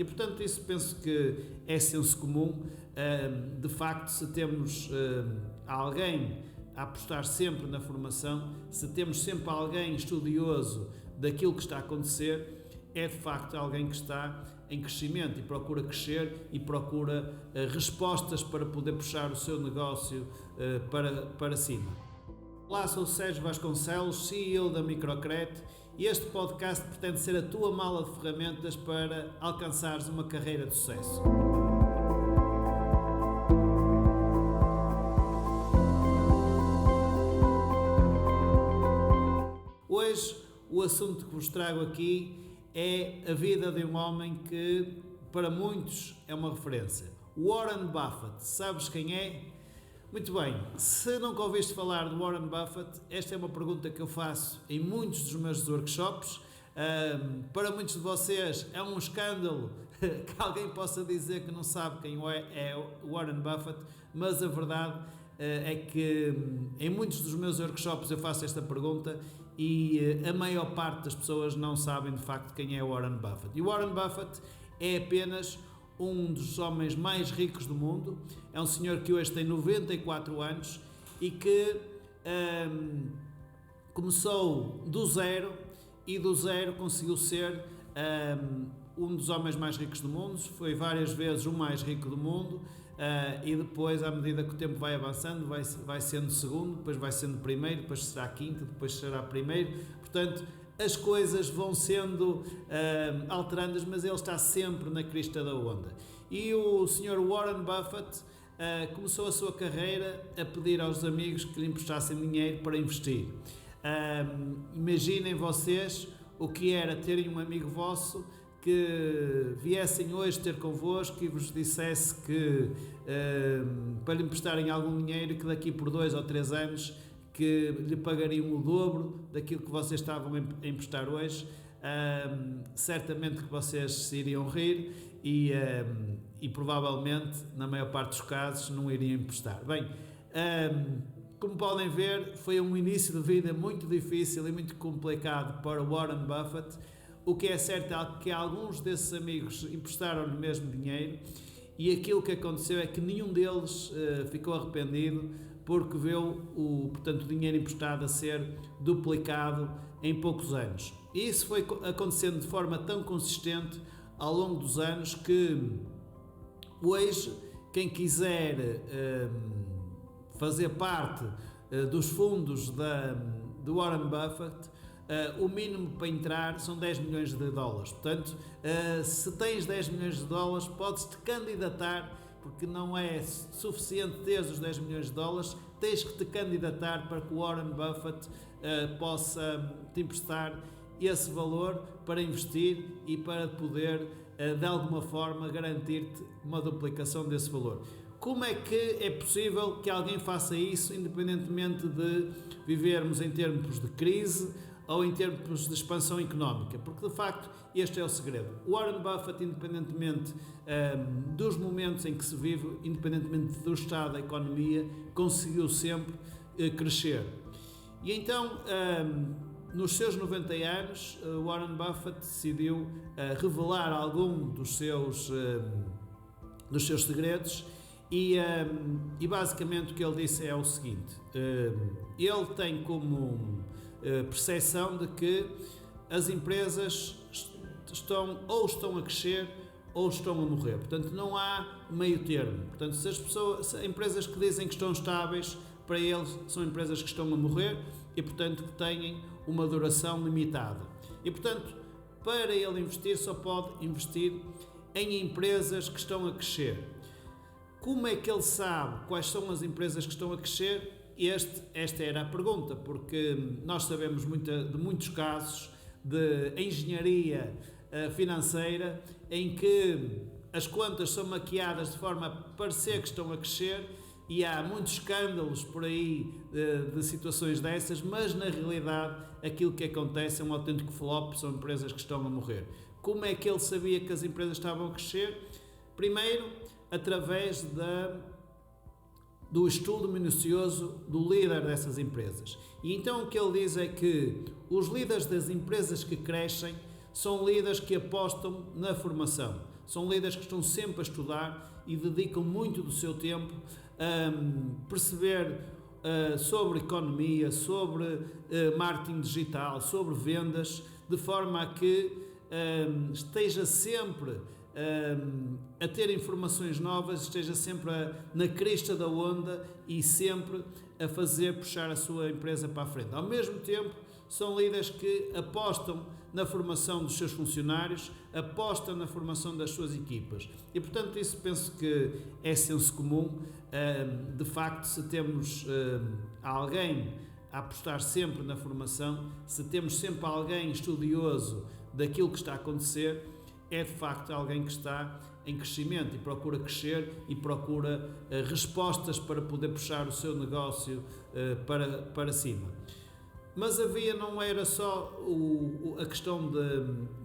E, portanto, isso penso que é senso comum. De facto, se temos alguém a apostar sempre na formação, se temos sempre alguém estudioso daquilo que está a acontecer, é de facto alguém que está em crescimento e procura crescer e procura respostas para poder puxar o seu negócio para cima. Olá, sou o Sérgio Vasconcelos, CEO da Microcred, e este podcast pretende ser a tua mala de ferramentas para alcançares uma carreira de sucesso. Hoje, o assunto que vos trago aqui é a vida de um homem que, para muitos, é uma referência. Warren Buffett. Sabes quem é? Muito bem, se nunca ouviste falar de Warren Buffett, esta é uma pergunta que eu faço em muitos dos meus workshops. Para muitos de vocês é um escândalo que alguém possa dizer que não sabe quem é Warren Buffett, mas a verdade é que em muitos dos meus workshops eu faço esta pergunta e a maior parte das pessoas não sabem de facto quem é Warren Buffett. E Warren Buffett é apenas um dos homens mais ricos do mundo, é um senhor que hoje tem 94 anos e que começou do zero e do zero conseguiu ser um dos homens mais ricos do mundo, foi várias vezes o mais rico do mundo e depois, à medida que o tempo vai avançando, vai sendo segundo, depois vai sendo primeiro, depois será quinto, depois será primeiro, portanto as coisas vão sendo alterandas, mas ele está sempre na crista da onda. E o Sr. Warren Buffett começou a sua carreira a pedir aos amigos que lhe emprestassem dinheiro para investir. Imaginem vocês o que era terem um amigo vosso que viessem hoje ter convosco e vos dissesse que para lhe emprestarem algum dinheiro, que daqui por 2 ou 3 anos que lhe pagariam o dobro daquilo que vocês estavam a emprestar hoje. Certamente que vocês se iriam rir e provavelmente, na maior parte dos casos, não iriam emprestar. Bem, como podem ver, foi um início de vida muito difícil e muito complicado para Warren Buffett. O que é certo é que alguns desses amigos emprestaram-lhe mesmo dinheiro e aquilo que aconteceu é que nenhum deles ficou arrependido, porque viu o dinheiro emprestado a ser duplicado em poucos anos. E isso foi acontecendo de forma tão consistente ao longo dos anos que hoje quem quiser fazer parte dos fundos do Warren Buffett, o mínimo para entrar são 10 milhões de dólares. Portanto, se tens 10 milhões de dólares, podes-te candidatar, porque não é suficiente ter os 10 milhões de dólares, tens que te candidatar para que o Warren Buffett possa te emprestar esse valor para investir e para poder, de alguma forma, garantir-te uma duplicação desse valor. Como é que é possível que alguém faça isso, independentemente de vivermos em tempos de crise ou em termos de expansão económica? Porque, de facto, este é o segredo. Warren Buffett, independentemente dos momentos em que se vive, independentemente do estado da economia, conseguiu sempre crescer. E então, nos seus 90 anos, Warren Buffett decidiu revelar algum dos seus segredos e basicamente o que ele disse é o seguinte: ele tem como percepção de que as empresas estão a crescer ou estão a morrer, portanto não há meio termo. Portanto, se empresas que dizem que estão estáveis, para eles são empresas que estão a morrer e portanto que têm uma duração limitada. E portanto, para ele investir, só pode investir em empresas que estão a crescer. Como é que ele sabe quais são as empresas que estão a crescer? Esta era a pergunta, porque nós sabemos de muitos casos de engenharia financeira em que as contas são maquiadas de forma a parecer que estão a crescer e há muitos escândalos por aí de situações dessas, mas na realidade aquilo que acontece é um autêntico flop, são empresas que estão a morrer. Como é que ele sabia que as empresas estavam a crescer? Primeiro, através do estudo minucioso do líder dessas empresas. E então o que ele diz é que os líderes das empresas que crescem são líderes que apostam na formação, São líderes que estão sempre a estudar e dedicam muito do seu tempo a perceber sobre economia, sobre marketing digital, sobre vendas, de forma a que esteja sempre a ter informações novas, esteja sempre na crista da onda e sempre a fazer puxar a sua empresa para a frente. Ao mesmo tempo, são líderes que apostam na formação dos seus funcionários, apostam na formação das suas equipas. E, portanto, isso penso que é senso comum. De facto, se temos alguém a apostar sempre na formação, se temos sempre alguém estudioso daquilo que está a acontecer, é de facto alguém que está em crescimento e procura crescer e procura respostas para poder puxar o seu negócio para cima. Mas não era só a questão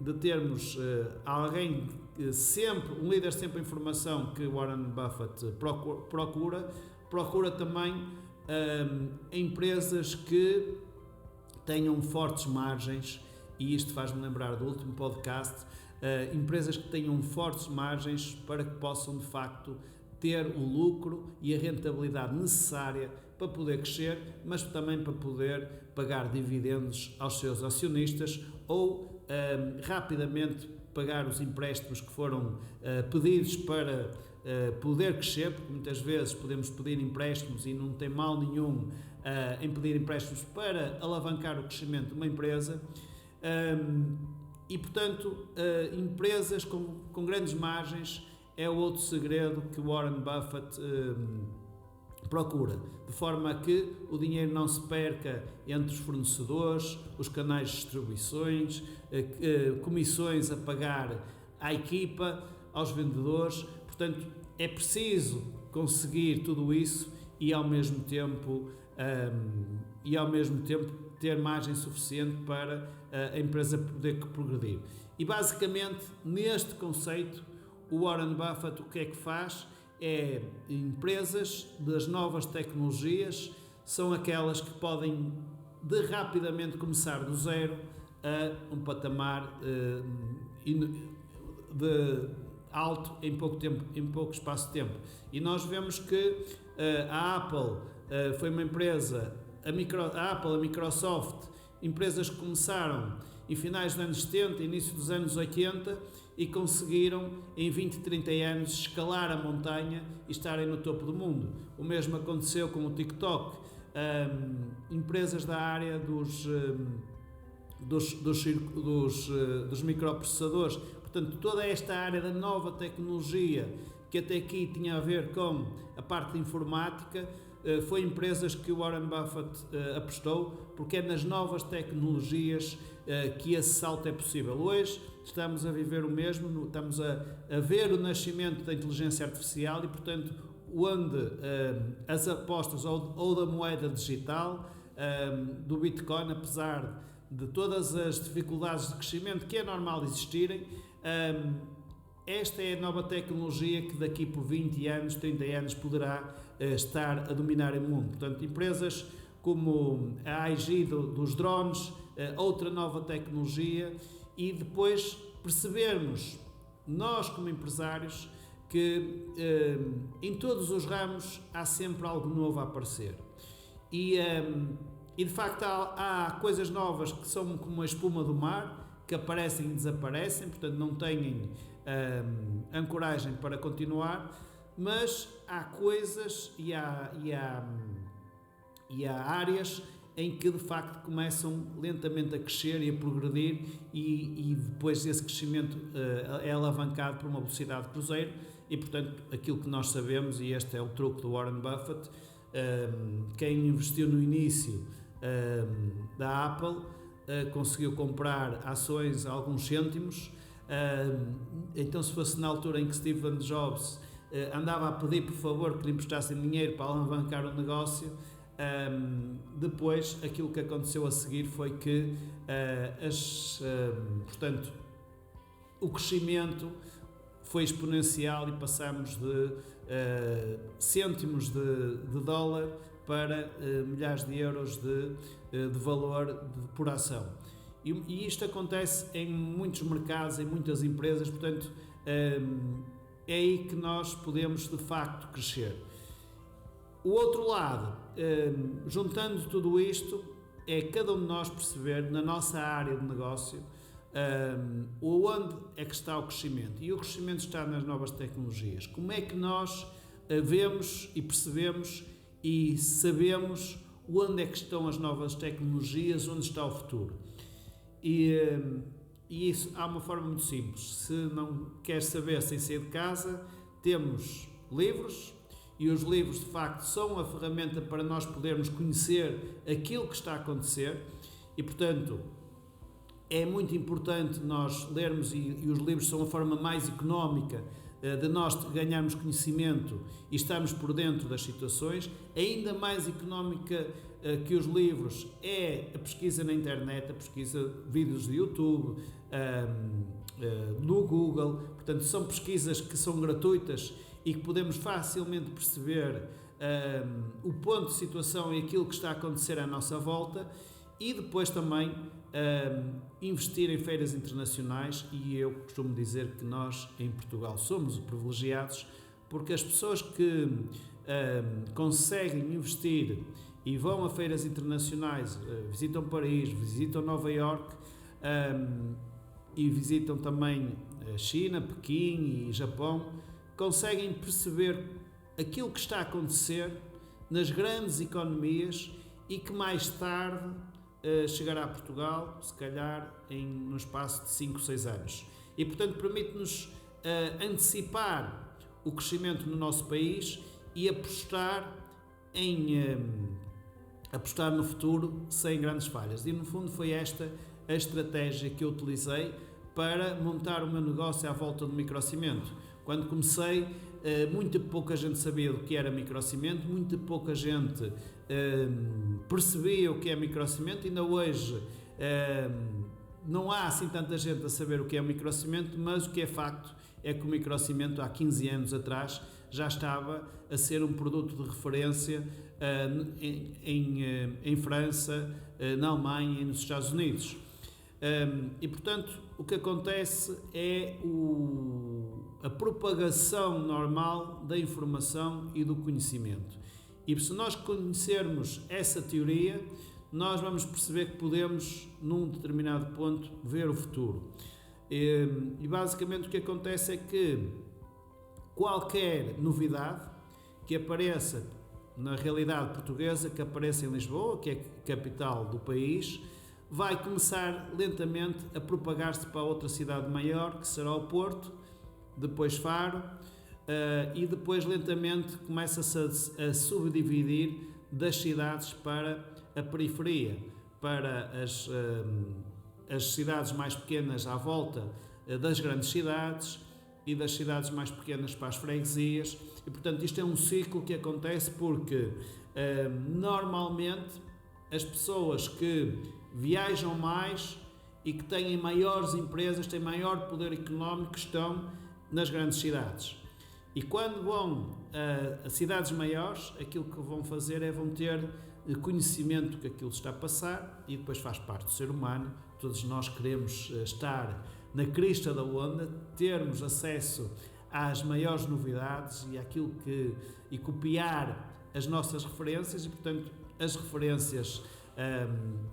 de termos alguém sempre, um líder sempre em formação que Warren Buffett procura também empresas que tenham fortes margens, e isto faz-me lembrar do último podcast, empresas que tenham fortes margens para que possam de facto ter o lucro e a rentabilidade necessária para poder crescer, mas também para poder pagar dividendos aos seus acionistas ou rapidamente pagar os empréstimos que foram pedidos para poder crescer, porque muitas vezes podemos pedir empréstimos e não tem mal nenhum em pedir empréstimos para alavancar o crescimento de uma empresa. E, portanto, empresas com grandes margens é o outro segredo que Warren Buffett procura, de forma a que o dinheiro não se perca entre os fornecedores, os canais de distribuições, comissões a pagar à equipa, aos vendedores. Portanto, é preciso conseguir tudo isso e ao mesmo tempo ter margem suficiente para a empresa poder progredir. E basicamente, neste conceito, o Warren Buffett o que é que faz? Empresas das novas tecnologias são aquelas que podem rapidamente começar do zero a um patamar de alto em pouco tempo, em pouco espaço de tempo. E nós vemos que a Apple foi uma empresa, a Apple, a Microsoft, empresas que começaram em finais dos anos 70, início dos anos 80 e conseguiram em 20, 30 anos escalar a montanha e estarem no topo do mundo. O mesmo aconteceu com o TikTok. Empresas da área dos microprocessadores. Portanto, toda esta área da nova tecnologia que até aqui tinha a ver com a parte de informática, foi empresas que o Warren Buffett apostou, porque é nas novas tecnologias que esse salto é possível. Hoje estamos a viver o mesmo, estamos a ver o nascimento da inteligência artificial e, portanto, onde as apostas ou da moeda digital, do Bitcoin, apesar de todas as dificuldades de crescimento que é normal existirem, esta é a nova tecnologia que daqui por 20 anos, 30 anos poderá estar a dominar o mundo. Portanto, empresas como a AIG dos drones, outra nova tecnologia, e depois percebermos, nós como empresários, que em todos os ramos há sempre algo novo a aparecer. E de facto há coisas novas que são como a espuma do mar, que aparecem e desaparecem, portanto não têm ancoragem para continuar, mas há coisas e há áreas em que de facto começam lentamente a crescer e a progredir e depois esse crescimento é alavancado por uma velocidade de cruzeiro e, portanto, aquilo que nós sabemos, e este é o truque do Warren Buffett, quem investiu no início da Apple conseguiu comprar ações a alguns cêntimos. Então, se fosse na altura em que Steve Jobs andava a pedir por favor que lhe emprestassem dinheiro para alavancar o negócio, depois aquilo que aconteceu a seguir foi que portanto, o crescimento foi exponencial e passamos de cêntimos de dólar para milhares de euros de valor por ação. E isto acontece em muitos mercados, em muitas empresas, portanto, é aí que nós podemos de facto crescer. O outro lado, juntando tudo isto, é cada um de nós perceber na nossa área de negócio onde é que está o crescimento. E o crescimento está nas novas tecnologias. Como é que nós vemos e percebemos e sabemos onde é que estão as novas tecnologias, onde está o futuro? E isso há uma forma muito simples. Se não quer saber sem sair de casa, temos livros, e os livros de facto são a ferramenta para nós podermos conhecer aquilo que está a acontecer, e portanto é muito importante nós lermos, e os livros são a forma mais económica de nós ganharmos conhecimento e estarmos por dentro das situações. Ainda mais económica que os livros é a pesquisa na internet, a pesquisa, vídeos de YouTube, no Google. Portanto, são pesquisas que são gratuitas e que podemos facilmente perceber o ponto de situação e aquilo que está a acontecer à nossa volta. E depois também investir em feiras internacionais, e eu costumo dizer que nós em Portugal somos privilegiados, porque as pessoas que conseguem investir e vão a feiras internacionais, visitam Paris, visitam Nova Iorque e visitam também China, Pequim e Japão, conseguem perceber aquilo que está a acontecer nas grandes economias e que mais tarde chegará a Portugal, se calhar no espaço de 5, 6 anos. E, portanto, permite-nos antecipar o crescimento no nosso país e apostar no futuro sem grandes falhas. E, no fundo, foi esta a estratégia que eu utilizei para montar o meu negócio à volta do microcimento. Quando comecei, muito pouca gente sabia do que era microcimento, muito pouca gente percebia o que é microcimento. Ainda hoje não há assim tanta gente a saber o que é microcimento, mas o que é facto é que o microcimento há 15 anos atrás já estava a ser um produto de referência em França, na Alemanha e nos Estados Unidos. E, portanto, o que acontece é a propagação normal da informação e do conhecimento. E se nós conhecermos essa teoria, nós vamos perceber que podemos, num determinado ponto, ver o futuro. E basicamente o que acontece é que qualquer novidade que apareça na realidade portuguesa, que apareça em Lisboa, que é a capital do país, vai começar lentamente a propagar-se para outra cidade maior, que será o Porto, depois Faro, e depois lentamente começa-se a subdividir das cidades para a periferia, para as cidades mais pequenas à volta das grandes cidades e das cidades mais pequenas para as freguesias. E, portanto, isto é um ciclo que acontece porque normalmente as pessoas que viajam mais e que têm maiores empresas, têm maior poder económico, estão nas grandes cidades. E quando vão a cidades maiores, aquilo que vão fazer é vão ter conhecimento que aquilo está a passar, e depois faz parte do ser humano. Todos nós queremos estar na crista da onda, termos acesso às maiores novidades e copiar as nossas referências, e, portanto, as referências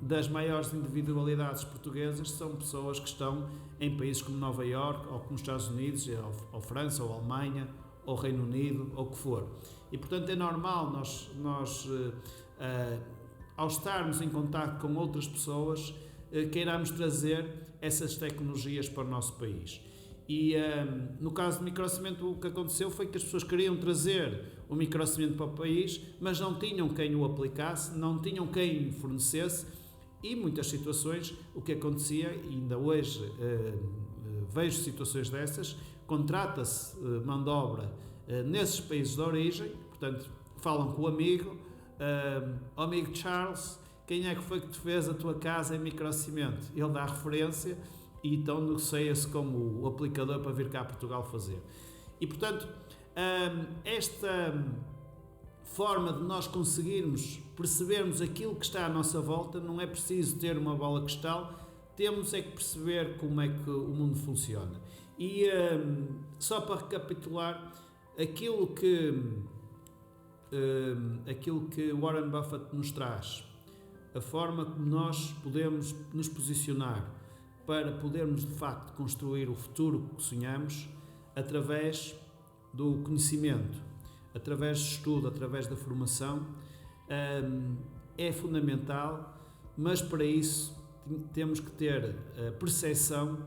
das maiores individualidades portuguesas são pessoas que estão em países como Nova Iorque, ou como Estados Unidos, ou França, ou Alemanha, ou Reino Unido, ou o que for. E, portanto, é normal nós ao estarmos em contacto com outras pessoas, queiramos trazer essas tecnologias para o nosso país. E no caso do microcimento, o que aconteceu foi que as pessoas queriam trazer o microcimento para o país, mas não tinham quem o aplicasse, não tinham quem fornecesse, e em muitas situações o que acontecia, e ainda hoje vejo situações dessas, contrata-se mão de obra nesses países de origem, portanto falam com o amigo, amigo Charles, quem é que foi que te fez a tua casa em microcimento? Ele dá a referência e então negocia-se com o aplicador para vir cá a Portugal fazer. E, portanto, esta forma de nós conseguirmos percebermos aquilo que está à nossa volta, não é preciso ter uma bola de cristal, temos é que perceber como é que o mundo funciona. E só para recapitular, aquilo que Warren Buffett nos traz, a forma como nós podemos nos posicionar para podermos de facto construir o futuro que sonhamos através do conhecimento, através do estudo, através da formação, é fundamental, mas para isso temos que ter a percepção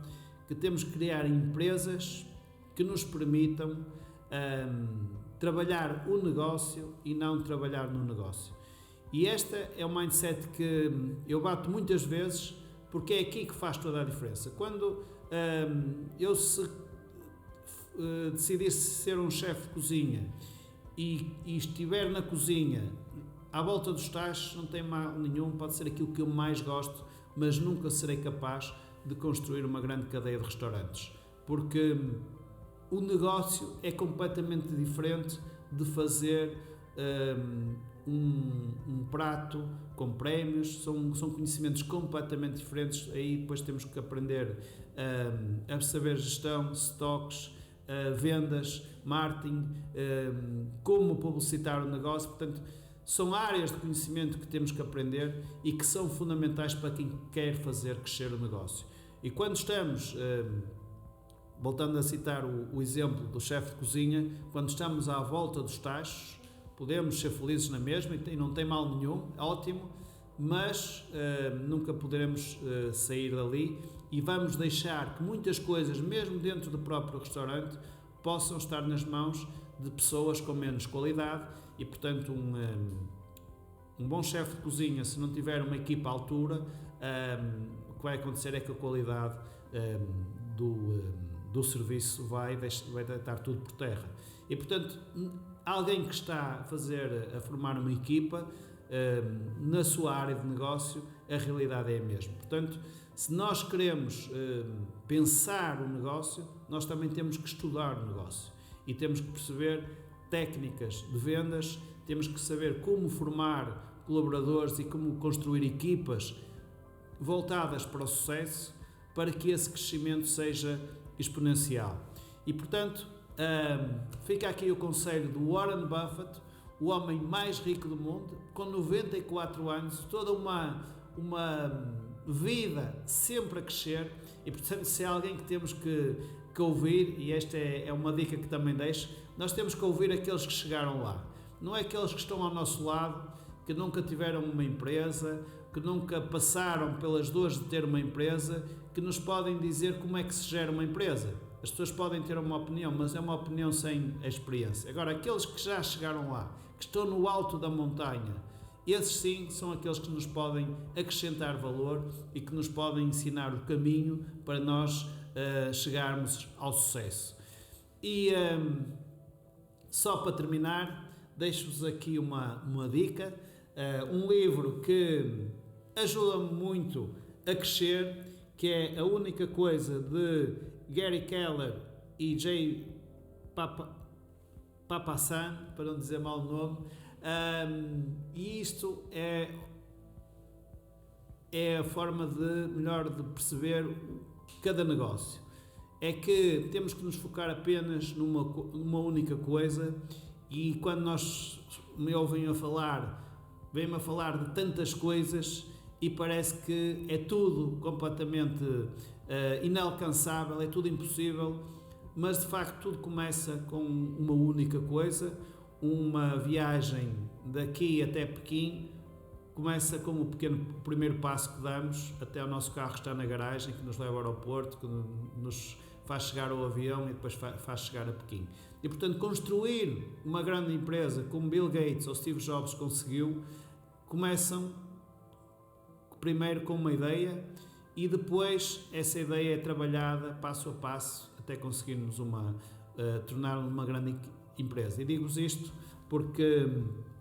que temos que criar empresas que nos permitam trabalhar o negócio e não trabalhar no negócio. E esta é o mindset que eu bato muitas vezes, porque é aqui que faz toda a diferença. Quando eu decidisse ser um chefe de cozinha e estiver na cozinha à volta dos tachos, não tem mal nenhum, pode ser aquilo que eu mais gosto, mas nunca serei capaz de construir uma grande cadeia de restaurantes, porque o negócio é completamente diferente de fazer um prato com prémios, são conhecimentos completamente diferentes. Aí depois temos que aprender a saber gestão, stocks, vendas, marketing, como publicitar o negócio. Portanto, são áreas de conhecimento que temos que aprender e que são fundamentais para quem quer fazer crescer o negócio. E quando estamos, voltando a citar o exemplo do chefe de cozinha, quando estamos à volta dos tachos, podemos ser felizes na mesma e não tem mal nenhum, ótimo, mas nunca poderemos sair dali e vamos deixar que muitas coisas, mesmo dentro do próprio restaurante, possam estar nas mãos de pessoas com menos qualidade e, portanto, um bom chefe de cozinha, se não tiver uma equipa à altura, o que vai acontecer é que a qualidade do serviço vai deitar tudo por terra. E, portanto, alguém que está a formar uma equipa, na sua área de negócio, a realidade é a mesma. Portanto, se nós queremos pensar o negócio, nós também temos que estudar o negócio e temos que perceber técnicas de vendas, temos que saber como formar colaboradores e como construir equipas voltadas para o sucesso, para que esse crescimento seja exponencial. E, portanto, fica aqui o conselho do Warren Buffett, o homem mais rico do mundo, com 94 anos, toda uma vida sempre a crescer. E, portanto, se é alguém que temos que ouvir, e esta é uma dica que também deixo, nós temos que ouvir aqueles que chegaram lá. Não é aqueles que estão ao nosso lado, que nunca tiveram uma empresa, que nunca passaram pelas dores de ter uma empresa, que nos podem dizer como é que se gera uma empresa. As pessoas podem ter uma opinião, mas é uma opinião sem experiência. Agora, aqueles que já chegaram lá, que estão no alto da montanha, esses sim são aqueles que nos podem acrescentar valor e que nos podem ensinar o caminho para nós chegarmos ao sucesso. E só para terminar, deixo-vos aqui uma dica, um livro que ajuda-me muito a crescer, que é A Única Coisa, de Gary Keller e Jay Papasan, para não dizer mal o nome, e isto é a forma melhor de perceber cada negócio. É que temos que nos focar apenas numa única coisa, e quando me ouvem a falar, vêm-me a falar de tantas coisas e parece que é tudo completamente inalcançável, é tudo impossível, mas de facto tudo começa com uma única coisa. Uma viagem daqui até Pequim começa com o primeiro passo que damos até o nosso carro estar na garagem, que nos leva ao aeroporto, que nos faz chegar ao avião e depois faz chegar a Pequim. E, portanto, construir uma grande empresa como Bill Gates ou Steve Jobs conseguiu, começam primeiro com uma ideia e depois essa ideia é trabalhada passo a passo até conseguirmos tornar uma grande empresa. E digo-vos isto porque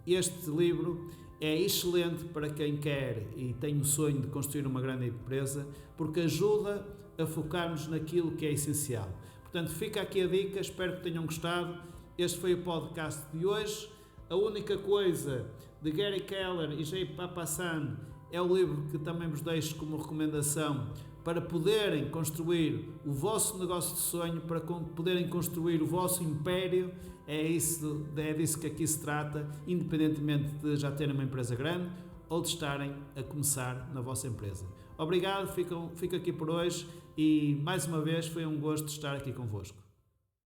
este livro é excelente para quem quer e tem o sonho de construir uma grande empresa, porque ajuda a focarmos naquilo que é essencial. Portanto, fica aqui a dica, espero que tenham gostado. Este foi o podcast de hoje. A Única Coisa, de Gary Keller e Jay Papasan, é o livro que também vos deixo como recomendação para poderem construir o vosso negócio de sonho, para poderem construir o vosso império. É disso que aqui se trata, independentemente de já terem uma empresa grande ou de estarem a começar na vossa empresa. Obrigado, fico aqui por hoje e mais uma vez foi um gosto estar aqui convosco.